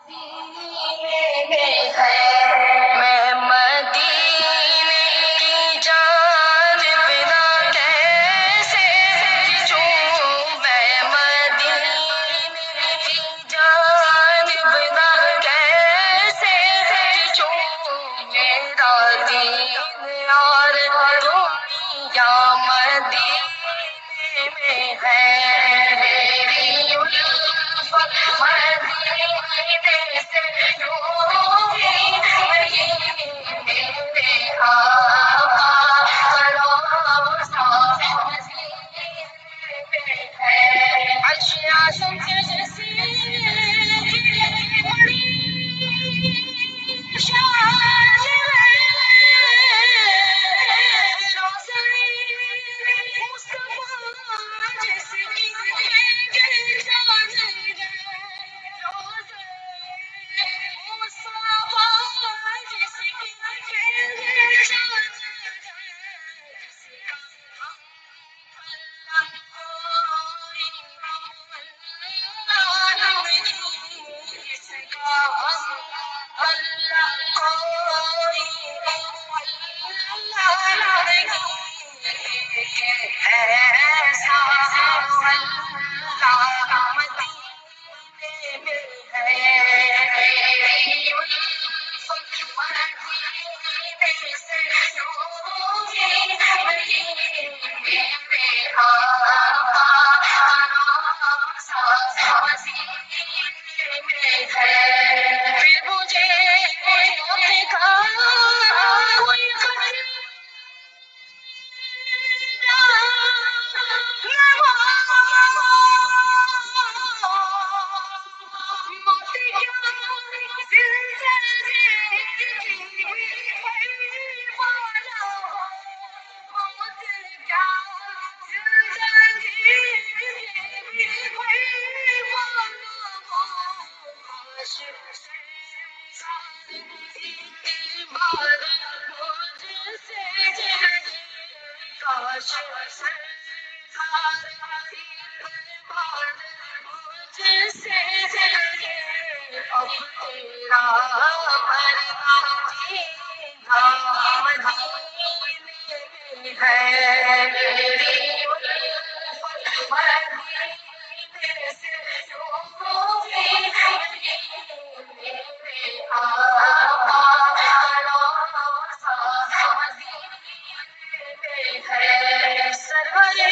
میں مدینے کی جانب نہ کیسے کھنچوں، میں مدینے کی جانب نہ کیسے کھنچوں، میرا دین اور دنیا مدینے میں ہے، میری الفت مدینے سے ڈوبی نہیں، میرے آقا کا روضہ مدینے میں ہے، عرش اعظم سے جیسی بڑی شان ہے، روضہ مصطفیٰ جس کی جان ہے، روضہ مصطفیٰ جس کی جان ہے، جس کا ہم کوئی اللہ نہیں، جس کا ہم اللہ کوئی اللہ نہیں، ایسا اللہ مدینے میں ہے، میری الفت مدینے سے ڈوبی نہیں، میرے آقا کا روضہ مدینے میں ہے، پھر مجھے موت کا کوئی خطرہ کاش سرکار ایک بار مجھ سے چلے، اب تیرا مرنا جینا مدینے میں ہے، میری الفت مدینے سے ڈوبی نہیں، میرے آقا کا روضہ مدینے میں ہے، سرورے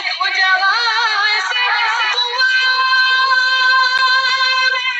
دو جہاں سے مدینے میں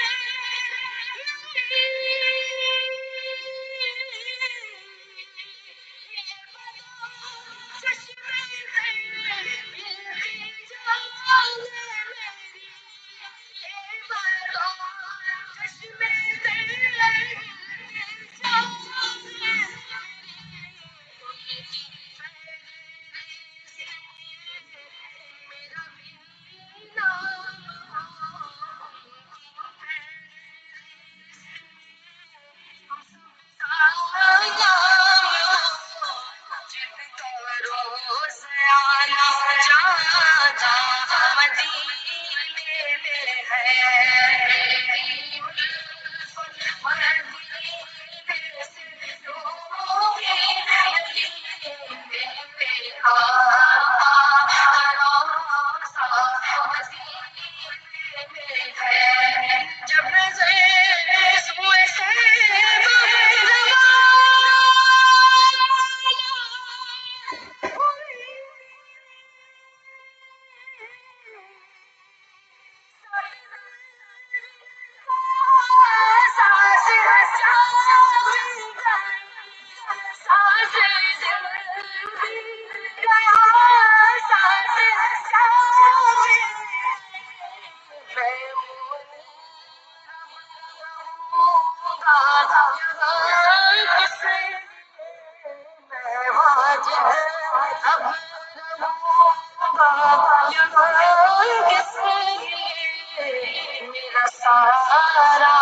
ہے، میری الفت مدینے سے ڈوبی نہیں، میرے آقا کا روضہ مدینے میں ہے، جب نظر سوئے صحبا میرا سارا